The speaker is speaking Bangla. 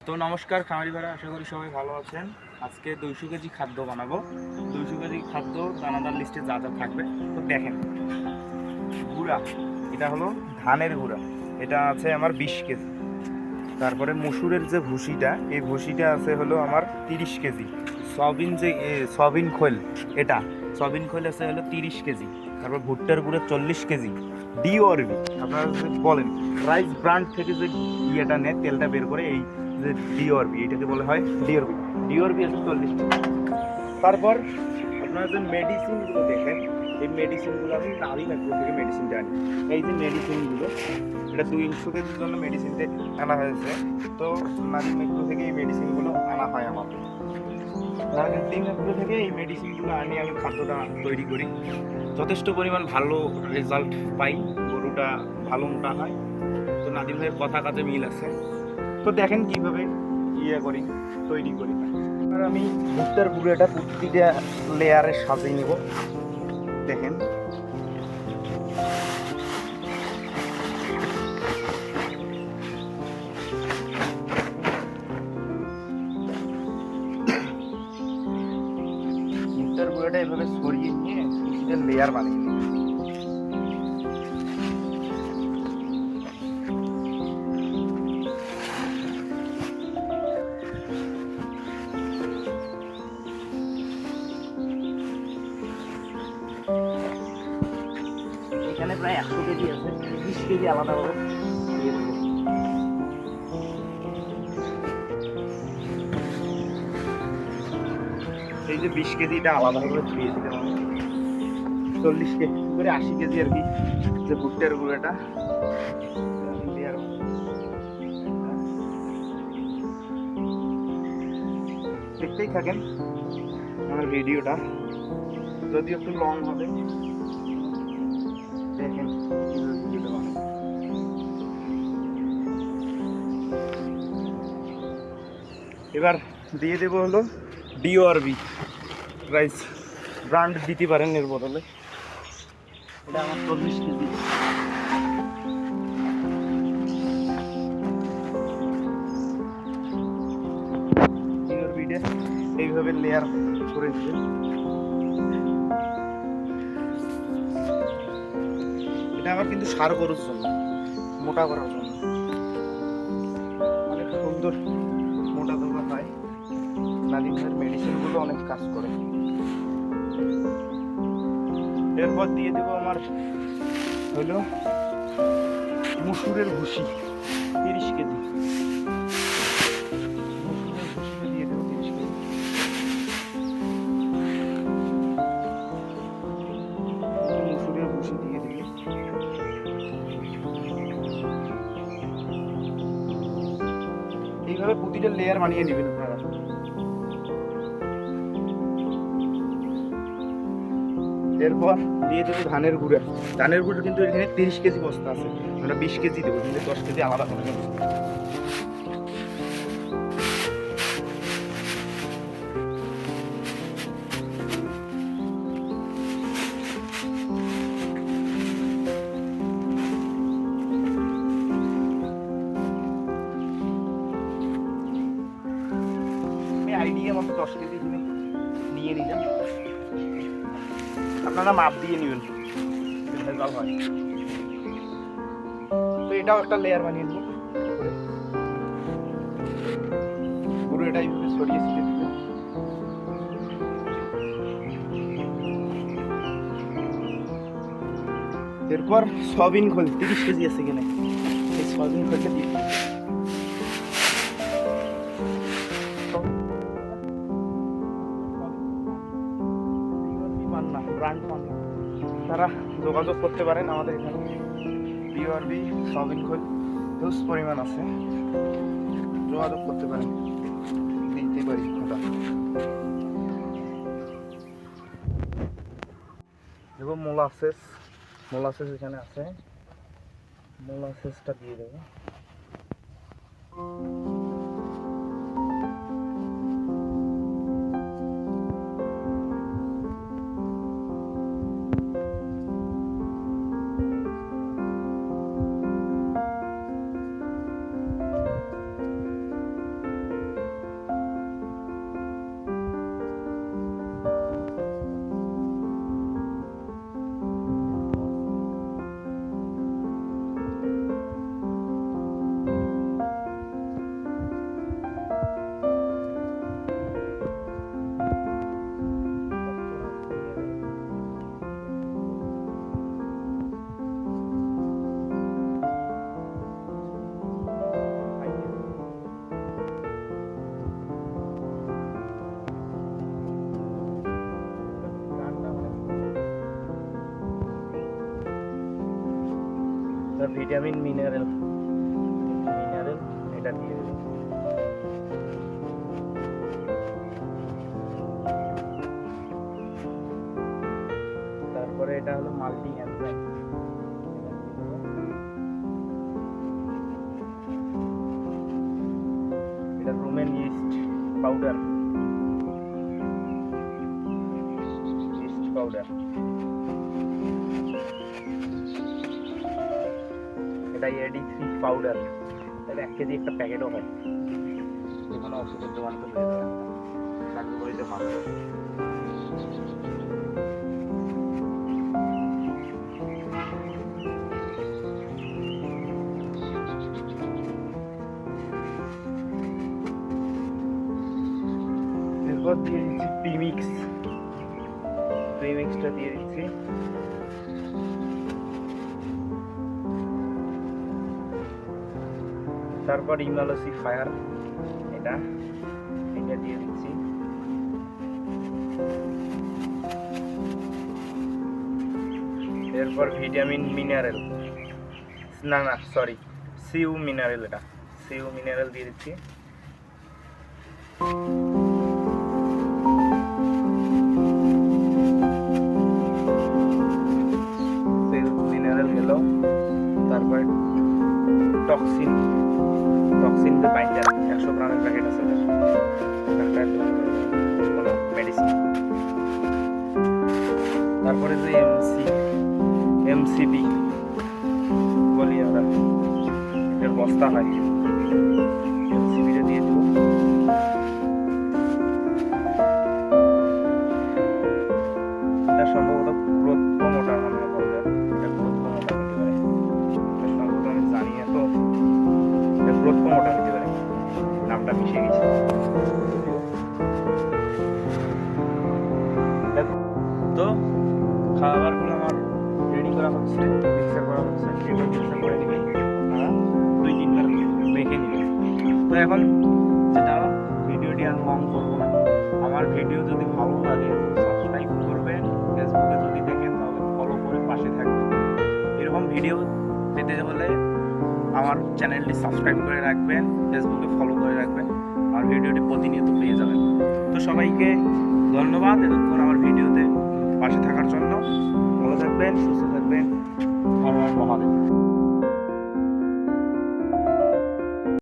তো নমস্কার খামারি ভাইরা, আশা করি সবাই ভালো আছেন। আজকে 200 কেজি খাদ্য বানাবো। 200 কেজি খাদ্য দানাদার লিস্টে যা যা থাকবে তো দেখেন। গুঁড়া, এটা হলো ধানের গুঁড়া, এটা আছে আমার 20 কেজি। তারপরে মসুরের যে ভুসিটা, এই ভুসিটা আছে হলো আমার 30 কেজি। সয়াবিন খোল, এটা সয়াবিন খোল আছে হলো 30 কেজি। তারপর ভুট্টার গুঁড়ো 40 কেজি। ডিওরবি, আপনারা যদি বলেন রাইস ব্র্যান্ড থেকে যে ইয়েটা নেয়, তেলটা বের করে, এই যে ডিওরবি, এটাকে বলা হয় ডিওরবি। ডিওরবি আছে 40 কেজি। তারপর আপনারা যে মেডিসিনগুলো দেখেন, এই মেডিসিনগুলো আমি নারী ম্যাক্রো থেকে মেডিসিনটা আনি। এই যে মেডিসিনগুলো, এটা 200 কেজির জন্য মেডিসিনটা আনা হয়েছে। তো নারী ম্যাক্রো থেকে এই মেডিসিনগুলো আনা হয় আমার। নারী ম্যাক্রো থেকে এই মেডিসিনগুলো আনি আমি খাদ্যটা তৈরি করি। যথেষ্ট পরিমাণ ভালো রেজাল্ট পাই, গরুটা ভালো মোটা হয়। তো নাদিম ভাইয়ের কথা কাজে মিল আছে। তো দেখেন কিভাবে করি, তৈরি করি। আর আমি ভুট্টার গুঁড়োটা প্রতিটা লেয়ারে সাজিয়ে নিব। দেখেন ভুট্টার গুঁড়োটা এভাবে ছড়িয়ে নিয়ে প্রতিটা লেয়ার বানিয়ে নিব। এখানে প্রায় 100 কেজি আছে, 20 কেজি আলাদাভাবে দিয়ে দেবো। এই যে 20 কেজিটা আলাদাভাবে ধুয়ে দিলাম আমি। 40 কেজি করে 80 কেজি আর কি যে ভুট্টার গুঁড়োটা লেয়ার। দেখতেই থাকেন আমার ভিডিওটা, যদিও একটু লং হবে। দেখেন এবার দিয়ে দেবো হলো ডিওআরবি রাইস ব্র্যান্ড দিতে পারেন এর বদলে। এটা আমার 40 কেজি। ডিওআরবিটা এইভাবে লেয়ার করে দিবেন। এটা আমার কিন্তু সার গরুর জন্য, মোটা করার জন্য। অনেক সুন্দর মোটা তোলা হয়। নাদিম ভাইয়ের মেডিসিনগুলো অনেক কাজ করে। এরপর দিয়ে দেবো আমার হলো মসুরের ভুসি 30 কেজি। মসুরের ভুসিটা দিয়ে দেবো 30 কেজি। মসুরের ভুসি দিয়ে দিই। এইভাবে প্রতিটা লেয়ার বানিয়ে নেবেন আপনারা। এরপর দিয়ে দেবো ধানের গুঁড়া। ধানের গুঁড়ো কিন্তু এখানে 30 কেজি বস্তা আছে, আমরা 20 কেজি দেবো, কিন্তু 10 কেজি আলাদা করে নেবো। আমি আইডিয়া মতো 10 কেজি নিয়ে নিলাম, আপনারা মাপ দিয়ে নেবেন ভেজাল হয়। তো এটাও একটা লেয়ার বানিয়ে নেব। পুরো এটা এইভাবে ছড়িয়ে ছিটিয়ে দিবেন। এরপর সয়াবিন খোল 30 কেজি আছে এখানে, এই সয়াবিন খোলটা দিয়ে দিবেন। পান্না ব্র্যান্ড পান্না, তারা যোগাযোগ করতে পারেন আমাদের এখানে। বিআরবি সয়াবিন খোল হিউজ পরিমাণ আছে, যোগাযোগ করতে পারেন, দিতে পারি ওটা। দেখো মোলাসেস, মোলাসেস এখানে আছে, মোলাসেসটা দিয়ে দেবো। ভিটামিন মিনারেল এটা দিয়ে দেবো। তারপরে এটা হলো মাল্টি এনজাইম, এটা রোমেন ইস্ট পাউডার, এটা AD3 পাউডার, এটা 1 কেজি একটা প্যাকেটও হয়। এখানে ওষুধের দোকান তো পেয়ে যাবেন, কার্যকরিতে ভালো। এরপর দিয়ে দিচ্ছি প্রিমিক্সটা দিয়ে দিচ্ছি। তারপর ইমালসিফায়ার এটা দিয়ে দিচ্ছি। এরপর ভিটামিন মিনারেল, সিউ মিনারেল, এটা সিউ মিনারেল দিয়ে দিচ্ছি। তারপর টক্সিন বাইন্ডার 100 গ্রামের প্যাকেট আছে, মেডিসিন। তারপরে যে এমসিপি বলি আমরা, এর বস্তা হয়, এমসিপিটা দিয়ে দেবো। এটা সম্ভবত গ্রোথ প্রমোটার মনে হয় বলবে, এটা গ্রোথ প্রমোটার হতে পারে, সম্ভবত আমি জানি না, তো এটা গ্রোথ প্রমোটার হতে পারে, নামটা মিশে গেছে। তো খাবারগুলো আমার রেডি করা হচ্ছে, মিক্সার করা হচ্ছে, এবার মিক্সার করে নেবেন আপনারা 2-3 বার মেখে নেবেন। তো এখন যেটা ভিডিওটি আর লং করবো না, আমার ভিডিও যদি ভালো লাগে সাবস্ক্রাইব করবেন, ফেসবুকে যদি দেখেন তাহলে ফলো করে পাশে থাকবেন। এরকম ভিডিও পেতে হলে আমার চ্যানেলটি সাবস্ক্রাইব করে রাখবেন, ফেসবুকে ফলো করে রাখবেন, আমার ভিডিওটি প্রতিনিয়ত পেয়ে যাবেন। তো সবাইকে ধন্যবাদ এতক্ষণ আমার ভিডিওতে পাশে থাকার জন্য। ভালো থাকবেন, সুস্থ থাকবেন, হর হর মহাদেব।